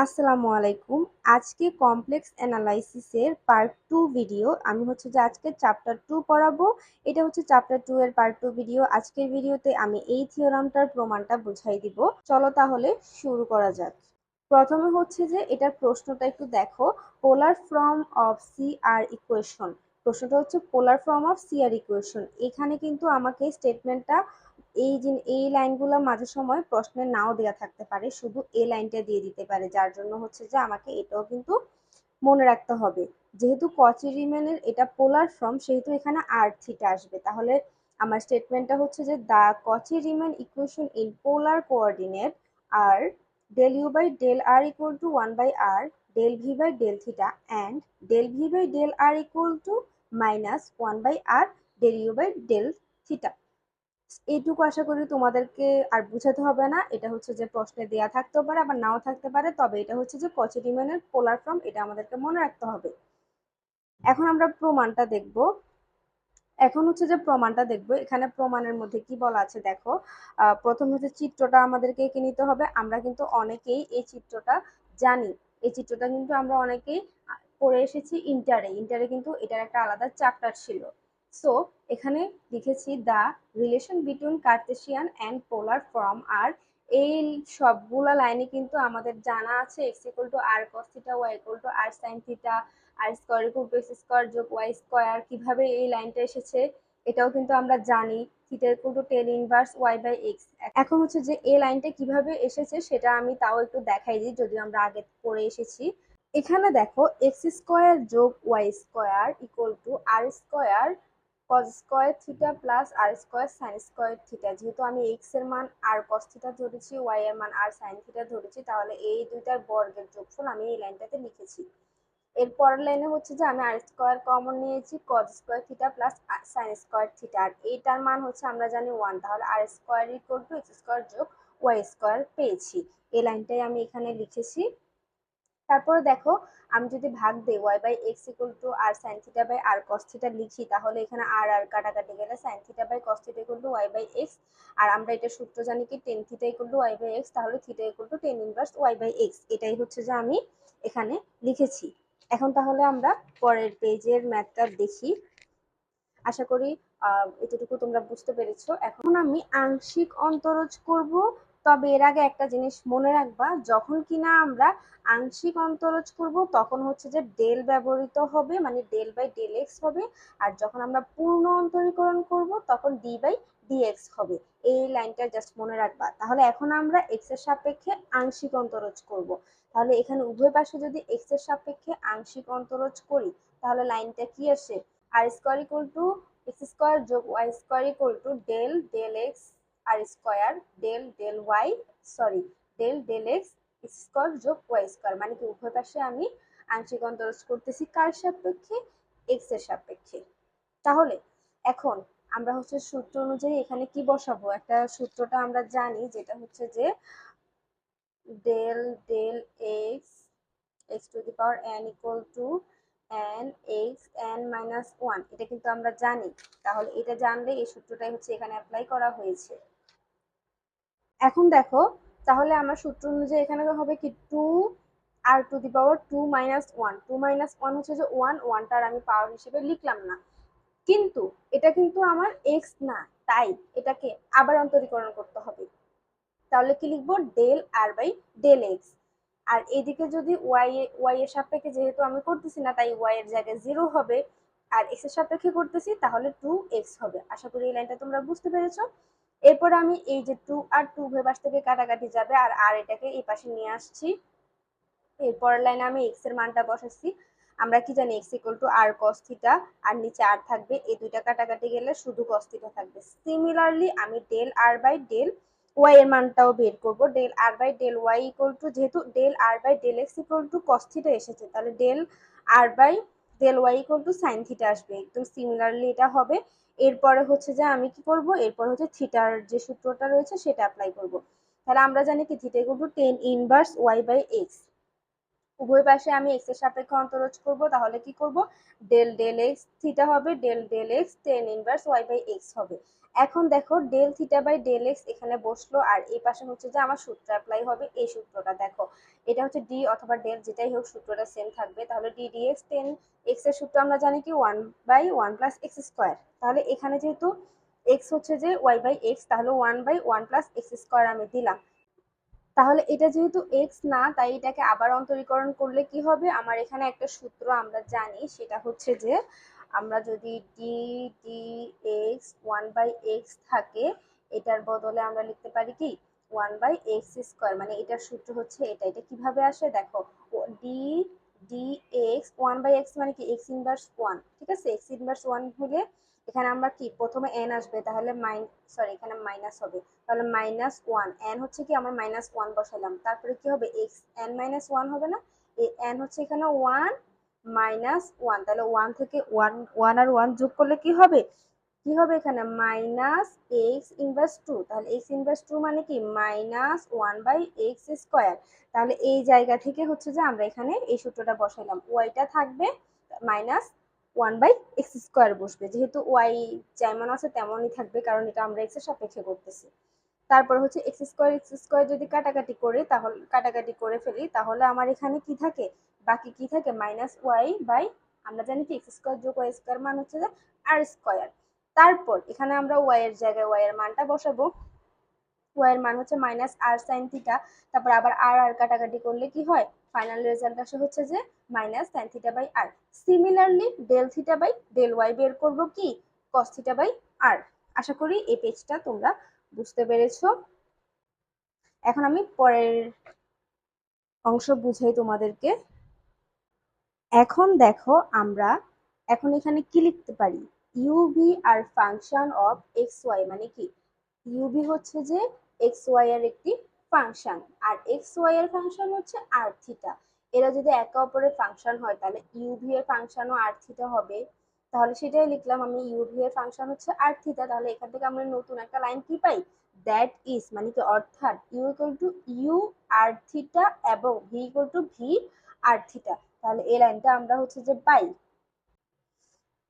আসসালামু আলাইকুম। আজকে কমপ্লেক্স অ্যানালাইসিসের পার্ট 2 ভিডিও। আমি আজকে চ্যাপ্টার 2 পড়াবো। এটা চ্যাপ্টার 2 এর পার্ট 2 ভিডিও। আজকের ভিডিওতে আমি এই থিওরামটার প্রমাণটা বুঝাই দিব। চলো তাহলে শুরু করা যাক। প্রথমে এটার প্রশ্নটা একটু দেখো। Polar form of CR equation. প্রশ্নটা polar form of CR equation. এখানে কিন্তু আমাকে স্টেটমেন্টটা এই লাইনগুলো মাঝে সময় প্রশ্নে নাও দেওয়া থাকতে পারে, শুধু এই লাইনটা দিয়ে দিতে পারে, যার জন্য আমাকে এটাও কিন্তু মনে রাখতে হবে। যেহেতু কচি রিমেনের এটা পোলার ফর্ম, সেহেতু এখানে আর থিটা আসবে। তাহলে আমার স্টেটমেন্টটা the Cauchy Riemann equation in polar coordinate আর del u by del r equal to 1 by r del v by del theta and del v by del r equal to minus 1 by r del u by del theta। এইটুকু আশা করি তোমাদেরকে আর বুঝাতে হবে না। এটা প্রশ্নে দেয়া থাকতেও পারে, আবার নাও থাকতে পারে, তবে এটা কচি রিমেনের পোলার ফর্ম, এটা আমাদেরকে মনে রাখতে হবে। এখন আমরা প্রমাণটা দেখব। এখানে প্রমাণের মধ্যে কি বলা আছে দেখো। প্রথম চিত্রটা আমাদেরকে এঁকে নিতে হবে। আমরা কিন্তু অনেকেই এই চিত্রটা জানি। এই চিত্রটা কিন্তু আমরা অনেকেই পড়ে এসেছি ইন্টারে কিন্তু এটার একটা আলাদা চ্যাপ্টার ছিল। সো এখানে লিখেছি the relation between Cartesian and polar form আর। এই সবগুলা লাইনে কিন্তু আমাদের জানা আছে x equal to r cos theta, y equal to r sine theta, r square equal to x square যোগ ওয়াই স্কয়ার। কিভাবে এই লাইনটা এসেছে এটাও কিন্তু আমরা জানি, theta equal to tan inverse y by x. এখন এই লাইনটা কিভাবে এসেছে সেটা আমি তাও একটু দেখাই দিই, যদিও আমরা আগে পড়ে এসেছি। এখানে দেখো এক্স স্কয়ার যোগ y square equal to r square cos square theta plus r square sine square theta. যেহেতু আমি এক্স এর মান আর কস থিটা ধরেছি, ওয়াই এর মান আর সাইন থিটা ধরেছি, তাহলে এই দুইটার বর্গের যোগফল আমি এই লাইনটাতে লিখেছি। এর পরের লাইনে আমি আর স্কয়ার কমন নিয়েছি, cos square theta plus sine square theta. আর এইটার মান আমরা জানি 1, তাহলে r square equal to x square যোগ ওয়াই স্কয়ার পেয়েছি। এই লাইনটাই আমি এখানে লিখেছি। তারপরে দেখো, আমি যদি ভাগ দেই y by x equal to r sine theta by r cos theta লিখি, তাহলে এখানে আর আর কাটাকাটি গেলে sine theta by cos theta equal to y by x. আর আমরা এটা সূত্র জানি কি tan theta equal to y by x, তাহলে theta equal to tan inverse y by x. এটাই আমি এখানে লিখেছি। এখন তাহলে আমরা পরের পেজের ম্যাথটা দেখি। আশা করি এতটুকু তোমরা বুঝতে পেরেছো। এখন আমি আংশিক অন্তরজ করব। তবে এর আগে একটা জিনিস মনে রাখবা, যখন কিনা আমরা আংশিক অন্তরজ করব তখন ডেল ব্যবহৃত হবে, মানে ডেল বাই ডেল এক্স হবে। আর যখন আমরা পূর্ণ অন্তরীকরণ করব তখন ডি বাই ডিএক্স হবে। এই লাইনটা জাস্ট মনে রাখবা। তাহলে এখন আমরা এক্স এর সাপেক্ষে আংশিক অন্তরজ করব। তাহলে এখানে উভয় পাশে যদি এক্স এর সাপেক্ষে আংশিক অন্তরজ করি, তাহলে লাইনটা কি আসে? R square equal to x square যোগ y square equal to del del x r square del del y del del x square যোগ ওয়াই স্কয়ার। মানে কি উভয় পাশে আমি আংশিক অন্তরজ করতেছি কার সাপেক্ষে? এক্স এর সাপেক্ষে। তাহলে এখন আমরা সূত্র অনুযায়ী এখানে কি বসাবো? একটা সূত্রটা আমরা জানি, যেটা যে del del x x to the power n equal to n x n minus 1। এটা কিন্তু আমরা জানি। তাহলে এটা জানলে এই সূত্রটাই এখানে অ্যাপ্লাই করা হয়েছে। এখন দেখো, তাহলে আমার সূত্র অনুযায়ী এখানে হবে কি 2 r to the power 2 minus 1। 2 minus 1 যে 1, 1টার আমি পাওয়ার হিসেবে লিখলাম না। কিন্তু এটা কিন্তু আমার x না, তাই এটাকে আবার অন্তরীকরণ করতে হবে। তাহলে কি লিখবো? Del r by del x. আর এদিকে যদি ওয়াই এর সাপেক্ষে যেহেতু আমি করতেছি না, তাই ওয়াই এর জায়গায় 0 হবে। আর এক্স এর সাপেক্ষে করতেছি, তাহলে 2x হবে। আশা করি এই লাইনটা তোমরা বুঝতে পেরেছো। এরপর আমি এই যে 2 আর 2 উভয় পাশ থেকে কাটাকাটি যাবে, আর এটাকে এই পাশে নিয়ে আসছি। এরপরের লাইনে আমি এক্স এর মানটা বসাচ্ছি। আমরা কি জানি x equal to r cos theta, r নিচে আর থাকবে, এই দুইটা কাটাকাটি গেলে শুধু কস থিটা থাকবে। সিমিলারলি আমি del r by del y এর মানটাও বের করব। Del r by del y equal to, যেহেতু del r by del x equal to cos theta এসেছে, তাহলে del r by del y equal to sine theta আসবে। একদম সিমিলারলি এটা হবে। এরপরে যে আমি কি করব, এরপর থিটার যে সূত্রটা রয়েছে সেটা অ্যাপ্লাই করব। তাহলে আমরা জানি কি theta equal to tan inverse y by x. উভয় পাশে আমি এক্স এর সাপেক্ষে অন্তরজ করব। তাহলে কি করব? ডেল ডেল এক্স থিটা হবে, del del x tan inverse y by x হবে। এখন দেখো del theta by del x এখানে বসলো, আর এই পাশে হচ্ছে যে আমার সূত্র অ্যাপ্লাই হবে, এই সূত্রটা দেখো, এটা হচ্ছে ডি অথবা ডেল যেটাই হোক সূত্রটা সেম থাকবে। তাহলে D D x, ten x এর সূত্র আমরা জানি কি 1/1 + x²। তাহলে এখানে যেহেতু এক্স হচ্ছে যে ওয়াই বাই এক্স, তাহলে 1/1 + x² আমি দিলাম। তাহলে এটা যেহেতু এক্স না, তাই এটাকে আবার অন্তরীকরণ করলে কি হবে, আমার এখানে একটা সূত্র আমরা জানি, সেটা হচ্ছে যে আমরা যদি ডি ডি এক্স 1/x থাকে, এটার বদলে আমরা লিখতে পারি কি 1/x², মানে এটার সূত্র হচ্ছে এটা। এটা কিভাবে আসে দেখো, ডি ডি এক্স 1/x মানে কি x−1, ঠিক আছে, x−1 হলে এখানে আমরা কি প্রথমে n আসবে, তাহলে সরি এখানে মাইনাস হবে, তাহলে -1, n হচ্ছে কি আমার -1 বসালাম, তারপরে কি হবে এক্স n−1 হবে না, এই n হচ্ছে এখানে 1 -1, তাহলে 1 থেকে 1 1 আর 1 যোগ করলে কি হবে, কি হবে এখানে -x−2, তাহলে x−2 মানে কি -1/x²। তাহলে এই জায়গা থেকে হচ্ছে যে আমরা এখানে এই সূত্রটা বসাইলাম, ওয়াইটা থাকবে -1/x² বসবে, যেহেতু ওয়াই যেমন আছে তেমনই থাকবে, কারণ এটা আমরা এক্স এর সাপেক্ষে করতেছি। তারপর হচ্ছে x² যদি কাটাকাটি করে, তাহলে কাটাকাটি করে ফেলি, তাহলে আমার এখানে কি থাকে, বাকি কি থাকে -y/, আমরা জানি কি x² যোগ y² মান হচ্ছে যে r²। তারপর এখানে আমরা ওয়াই এর জায়গায় ওয়াই এর মানটা বসাবো, ওয়াই এর মান হচ্ছে -r sin θ, তারপর আবার আর আর কাটাকাটি করলে কি হয়, ফাইনাল রেজাল্ট আসে হচ্ছে যে -tan θ/r। Similarly del theta by del y বের করব কি cos θ/r। আশা করি এই পেজটা তোমরা বুঝতে পেরেছো। এখন আমি পরের অংশ বুঝাই তোমাদেরকে। এখন দেখো আমরা এখন এখানে কি লিখতে পারি, u v are function of x y, মানে কি ইউভি হচ্ছে যে এক্স ওয়াই এর একটি ফাংশন, আর এক্স ওয়াই এর ফাংশন হচ্ছে আর থিটা। এরা যদি একে অপরের ফাংশন হয়, তাহলে ইউভি এর ফাংশনও আর থিটা হবে। তাহলে সেটাই লিখলাম আমি, ইউভি এর ফাংশন হচ্ছে আর থিটা। তাহলে এখান থেকে আমরা নতুন একটা লাইন কি পাই, দ্যাট ইজ, মানে কি অর্থাৎ u equal to u r theta এবং v equal to v r theta. তাহলে এই লাইনটা আমরা হচ্ছে যে পাই।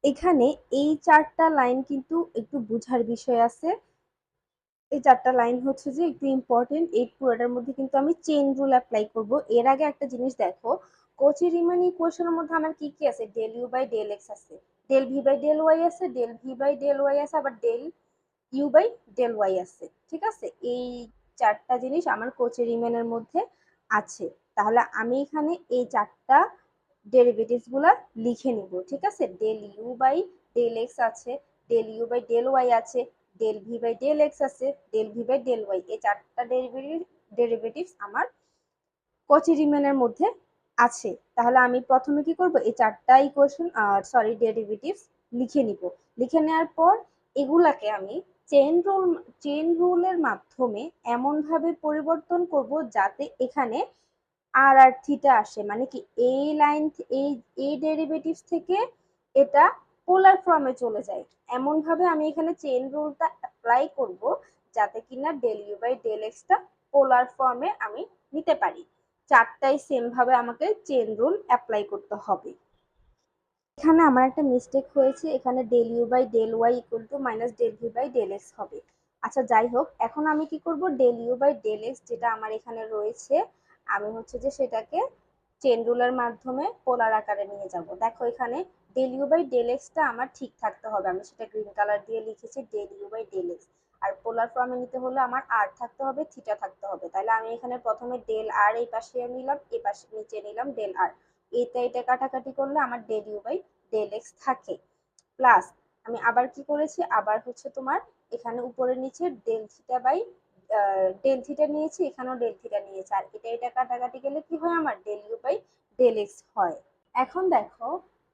এখানে এই চারটা লাইন কিন্তু একটু বুঝার বিষয় আছে। এই চারটা লাইন হচ্ছে যে একটু ইম্পর্টেন্ট, এই পুরোটার মধ্যে কিন্তু আমি চেইন রুল অ্যাপ্লাই করব। এর আগে একটা জিনিস দেখো, কচি রিমান ইকুয়েশনের মধ্যে আমার কি কি আছে, del u by del x আছে, del v by del y আছে, del v by del y আছে, আবার del u by del y আছে, ঠিক আছে। এই চারটা জিনিস আমার কচি রিমানের মধ্যে আছে। তাহলে আমি এখানে এই চারটা ডেরিভেটিভস গুলা লিখে নিব, ঠিক আছে। Del u by del x আছে, del u by del y আছে, del v by del x আছে, del v by del y, এই চারটা ডেরিভেটিভস আমার কচি রিমানের মধ্যে আছে। তাহলে আমি প্রথমে কি করব, এই চারটা ইকুয়েশন সরি ডেরিভেটিভস লিখে নিব। লিখে নেওয়ার পর এগুলাকে আমি চেইন রুলের মাধ্যমে এমন ভাবে পরিবর্তন করব যাতে এখানে আর আর থিটা আসে, মানে কি এই লাইন এই এই ডেরিভেটিভস থেকে এটা পোলার ফর্মে চলে যায়, এমন ভাবে আমি এখানে চেইন রুলটা অ্যাপ্লাই করব যাতে কিনা ডেল ইউ বাই ডেল এক্সটা পোলার ফর্মে আমি নিতে পারি। চারটাই সেম ভাবে আমাকে চেইন রুল অ্যাপ্লাই করতে হবে। এখানে আমার একটা মিস্টেক হয়েছে, এখানে del u by del y equal to minus del v by del x হবে। আচ্ছা যাই হোক, এখন আমি কি করব, del u by del x যেটা আমার এখানে রয়েছে, আমি হচ্ছে যে সেটাকে চেন রুলের মাধ্যমে পোলার আকারে নিয়ে যাব। দেখো এখানে ডেল ইউ বাই ডেল এক্সটা আমার ঠিক থাকতে হবে, আমি সেটা গ্রিন কালার দিয়ে লিখেছি del u by del x. আর পোলার ফর্মে নিতে হলে আমার আর থাকতে হবে, থিটা থাকতে হবে। তাহলে আমি এখানে প্রথমে ডেল আর এই পাশে নিলাম, এই পাশে নিচে নিলাম ডেল আর, এটা কাটাকাটি করলে আমার del u by del x থাকে। প্লাস আমি আবার কি করেছি, আবার হচ্ছে তোমার এখানে উপরে নিচে ডেল থিটা নিয়েছি, এখানেও ডেল থিটা নিয়েছি, আর এটা কাটাকাটি গেলে কি হয়, আমার del u by del x হয়। এখন দেখো,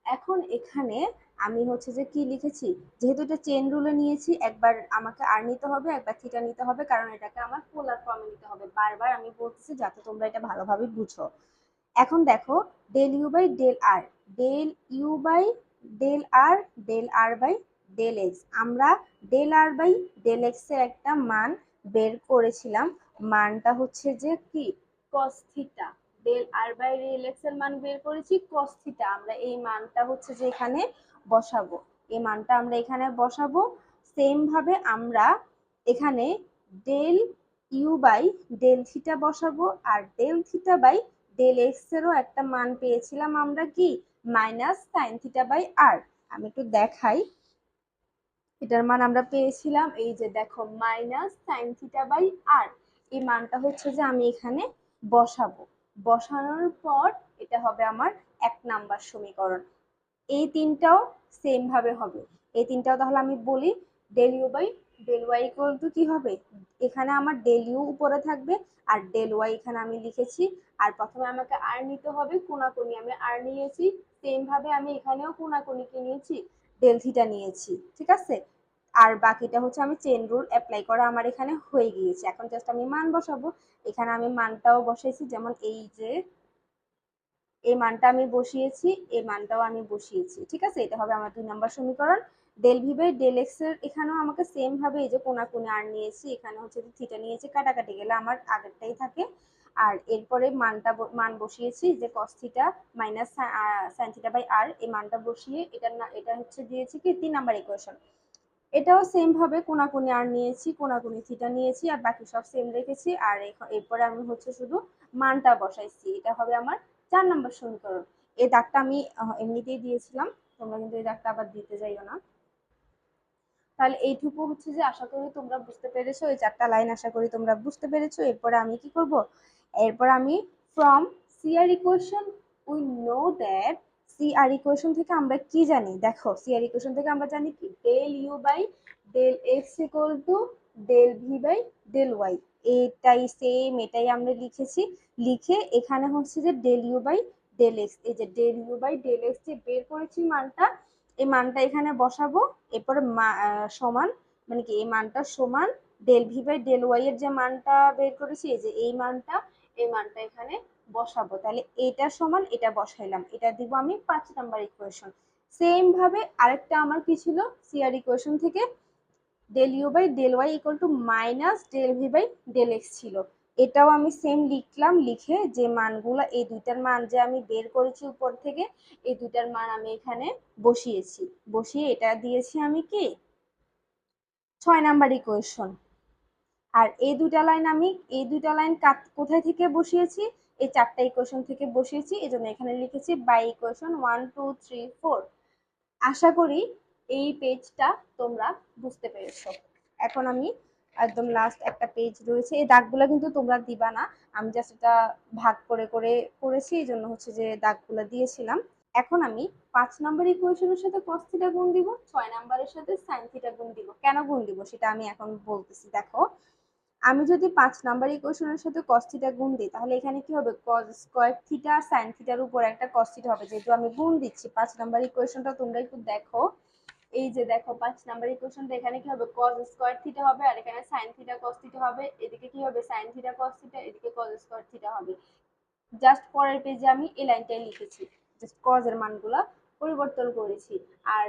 এখন এখানে আমি হচ্ছে যে কি লিখেছি, যেহেতু এটা চেন রুলে নিয়েছি, একবার আমাকে আর নিতে হবে, একবার থিটা নিতে হবে, কারণ এটাকে আমার পোলার ফর্মে নিতে হবে। বারবার আমি বলতেছি যাতে তোমরা এটা ভালোভাবে বুঝো। এখন দেখো, del u by del r, del u by del r, del r by del x, আমরা del r by del x এর একটা মান বের করেছিলাম। মানটা হচ্ছে যে কি cos theta, del r by del x এর মান বের করেছি কস থিটা, আমরা এই মানটা হচ্ছে যে এখানে বসাবো, এই মানটা আমরা এখানে বসাবো। সেম ভাবে আমরা এখানে del u by del theta বসাবো, আর del theta by del x এরও একটা মান পেয়েছিলাম আমরা কি minus sine theta by r. আমি একটু দেখাই, এটার মান আমরা পেয়েছিলাম এই যে দেখো minus sine theta by r. এই মানটা হচ্ছে যে আমি এখানে বসাবো, বসানোর পর এটা হবে আমার 1 নাম্বার সমীকরণ। এই তিনটাও সেম ভাবে হবে, এই তিনটাও তাহলে আমি বলি del u by del y equal to কি হবে, এখানে আমার ডেল ইউ উপরে থাকবে আর ডেল ওয়াই এখানে আমি লিখেছি। আর প্রথমে আমাকে আর নিতে হবে, কোনাকুনি আমি আর নিয়েছি, সেম ভাবে আমি এখানেও কোনাকুনি কি নিয়েছি ডেল থিটা নিয়েছি, ঠিক আছে। আর বাকিটা হচ্ছে আমি চেন রুল অ্যাপ্লাই করা আমার এখানে হয়ে গিয়েছে। এখন জাস্ট আমি মান বসাবো, এখানে আমি মানটাও বসাইছি, যেমন এই যে এই মানটা আমি বসিয়েছি, এই মানটাও আমি বসিয়েছি, ঠিক আছে। এটা হবে আমার 2 নাম্বার সমীকরণ। Del v by del x এর এখানেও আমাকে সেম ভাবে এই যে কোনাকুনি আর নিয়েছি, এখানে হচ্ছে যে থিটা নিয়েছি, কাটাকাটি গেলে আমার আগেরটাই থাকে। আর এরপরে মান বসিয়েছি যে cos theta minus sine theta by r, এই মানটা বসিয়ে এটা হচ্ছে দিয়েছি কি 3 নাম্বার ইকুয়েশন। এটাও সেম ভাবে কোনাকুনি আর নিয়েছি, কোনাকুনি থিটা নিয়েছি, আর বাকি সব সেম রেখেছি। আর এরপরে আমি হচ্ছে শুধু মানটা বসাইছি, এটা হবে আমার 4 নাম্বার সমীকরণ। এই দাগটা আমি এমনিতেই দিয়েছিলাম, তোমরা কিন্তু এই দাগটা আবার দিতে যাইও না। তাহলে এইটুকু হচ্ছে যে আশা করি তোমরা বুঝতে পেরেছো, এই 4টা লাইন আশা করি তোমরা বুঝতে পেরেছো। এরপরে আমি কি করব, এরপর আমি from CR equation we know that, CR equation থেকে আমরা কি জানি, দেখো সিআর ইকুয়েশন থেকে আমরা জানি কি del u by del x equal to del v by del y. এটাই সেম, এটাই আমরা লিখেছি, লিখে এখানে হচ্ছে যে del u by del x, এই যে del u by del x যে বের করেছি মানটা, এই মানটা এখানে বসাবো। এরপরে সমান মানে কি এই মানটা সমান del v by del y এর যে মানটা বের করেছি, এই যে এই মানটা, এই মানটা এখানে বসাবো। তাহলে এটা সমান এটা বসাইলাম, এটা দিব আমি 5 নাম্বার ইকুয়েশন। সেম ভাবে আরেকটা আমার কি ছিল সিআর ইকুয়েশন থেকে del u by del y equal to minus del v by del x ছিল, এটাও আমি সেম লিখলাম, লিখে যে মানগুলা এই দুইটার মান যে আমি বের করেছি উপর থেকে, এই দুইটার মান আমি এখানে বসিয়েছি, বসিয়ে এটা দিয়েছি আমি কি 6 নাম্বার ইকুয়েশন। আর এই দুইটা লাইন কোথায় থেকে বসিয়েছি, এই 4টা ইকুয়েশন থেকে বসিয়েছি, এই জন্য এখানে লিখেছি বাই ইকুয়েশন 1 2 3 4। আশা করি এই পেজটা তোমরা বুঝতে পেরেছো। এখন আমি একদম লাস্ট একটা পেজ রয়েছে, এই দাগগুলো কিন্তু তোমরা দিবা না, আমি জাস্ট এটা ভাগ করে করে করেছি, এই জন্য হচ্ছে যে দাগগুলো দিয়েছিলাম। এখন আমি 5 নাম্বার ইকুয়েশনের সাথে কস থিটা গুণ দিব, 6 নাম্বারের সাথে সাইন থিটা গুণ দিব। কেন গুণ দিব সেটা আমি এখন বলতেছি। দেখো আমি যদি 5 নাম্বার ইকুয়েশনের সাথে কস থিটা গুণ দিই, তাহলে এখানে কি হবে কস স্কয়ার থিটা সাইন থিটার উপর একটা কস থিটা হবে, যেহেতু আমি গুণ দিচ্ছি। 5 নাম্বার ইকুয়েশনটা তোমরা একটু দেখো, এই যে দেখো 5 নাম্বার ইকুয়েশনটা এখানে কি হবে কস স্কয়ার থিটা হবে, আর এখানে সাইন থিটা কস থিটা হবে, এদিকে কি হবে সাইন থিটা কস থিটা, এদিকে কস স্কয়ার থিটা হবে। জাস্ট পরের পেজে আমি এই লাইনটাই লিখেছি, জাস্ট কজ এর মানগুলা পরিবর্তন করেছি, আর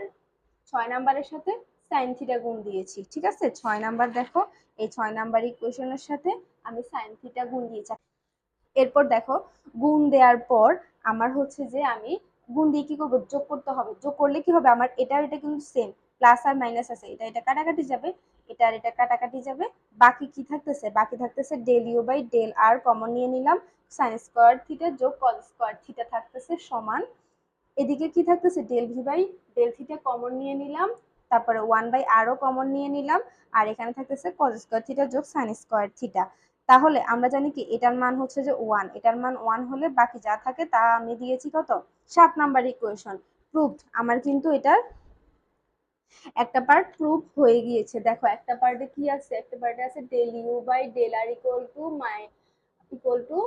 6 নাম্বারের সাথে সাইন থিটা গুণ দিয়েছি, ঠিক আছে। 6 নাম্বার দেখো, এই 6 নাম্বার ইকুয়েশনের সাথে আমি সাইন থিটা গুণ দিয়েছি। এরপর দেখো গুণ দেওয়ার পর আমার হচ্ছে যে আমি গুণ দিয়ে কি করবো যোগ করতে হবে, যোগ করলে কি হবে আমার এটা আর এটা কিন্তু সেম, প্লাস আর মাইনাস আছে, এটা এটা কাটাকাটি যাবে, এটা আর এটা কাটাকাটি যাবে, বাকি কি থাকতেছে, বাকি থাকতেছে del u by del r common নিয়ে নিলাম, সাইন স্কয়ার থিটা যোগ কস স্কয়ার থিটা থাকতেছে সমান, এদিকে কি থাকতেছে del v by del theta common নিয়ে নিলাম, তারপরে 1/r ও কমন নিয়ে নিলাম, আর এখানে থাকতেছে কস স্কয়ার থিটা যোগ সাইন স্কয়ার থিটা। তাহলে আমরা জানি কি এটার মান হচ্ছে যে 1, এটার মান 1 হলে বাকি যা থাকে তা আমি দিয়েছি কত 7 নাম্বার ইকুয়েশন। প্রুভড, আমার কিন্তু এটার একটা পার্ট প্রুভ হয়ে গিয়েছে। দেখো একটা পার্টে কি আছে, একটা পার্টে আছে del u by del r equal to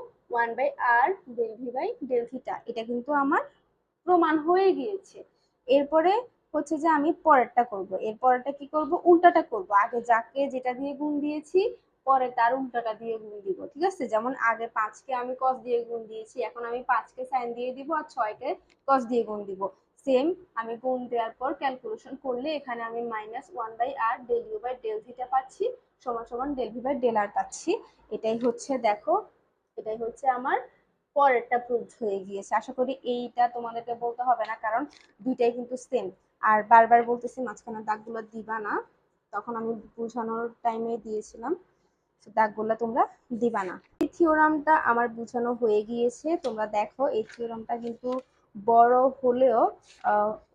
1/r del v by del theta, এটা কিন্তু আমার প্রমাণ হয়ে গিয়েছে। এরপরে হচ্ছে যে আমি পরেরটা করব, এর পরেরটা কি করব উল্টাটা করব, আগে যাকে যেটা দিয়ে গুণ দিয়েছি পরে তার উল্টাটা দিয়ে গুণ দিব, ঠিক আছে। যেমন আগে 5কে আমি কস দিয়ে গুণ দিয়েছি, এখন আমি 5কে সাইন দিয়ে দিব আর 6কে কস দিয়ে গুণ দিব। সেম আমি গুণ দেওয়ার পর ক্যালকুলেশন করলে এখানে আমি -1/r del u by del theta পাচ্ছি, সমান সমান del v by del r পাচ্ছি। এটাই হচ্ছে দেখো, এটাই হচ্ছে আমার পরেরটা প্রুভড হয়ে গিয়েছে। আশা করি এইটা তোমাদেরকে বলতে হবে না, কারণ দুইটাই কিন্তু সেম। আর বারবার বলতেছি মাঝখানে দাগগুলো দিবা না। তখন আমি বোঝানোর টাইমে দিয়েছিলাম, তো দাগগুলো তোমরা দিবা না। এই থিওরামটা আমার বোঝানো হয়ে গিয়েছে। তোমরা দেখো এই থিওরামটা কিন্তু বড় হলেও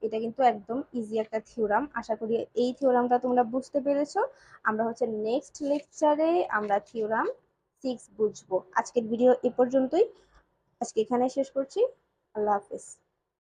এটা কিন্তু একদম ইজি একটা থিওরাম। আশা করি এই থিওরামটা তোমরা বুঝতে পেরেছো। আমরা হচ্ছে নেক্সট লেকচারে আমরা থিওরাম 6 বুঝবো। আজকের ভিডিও এ পর্যন্তই, আজকে এখানে শেষ করছি। আল্লাহ হাফেজ।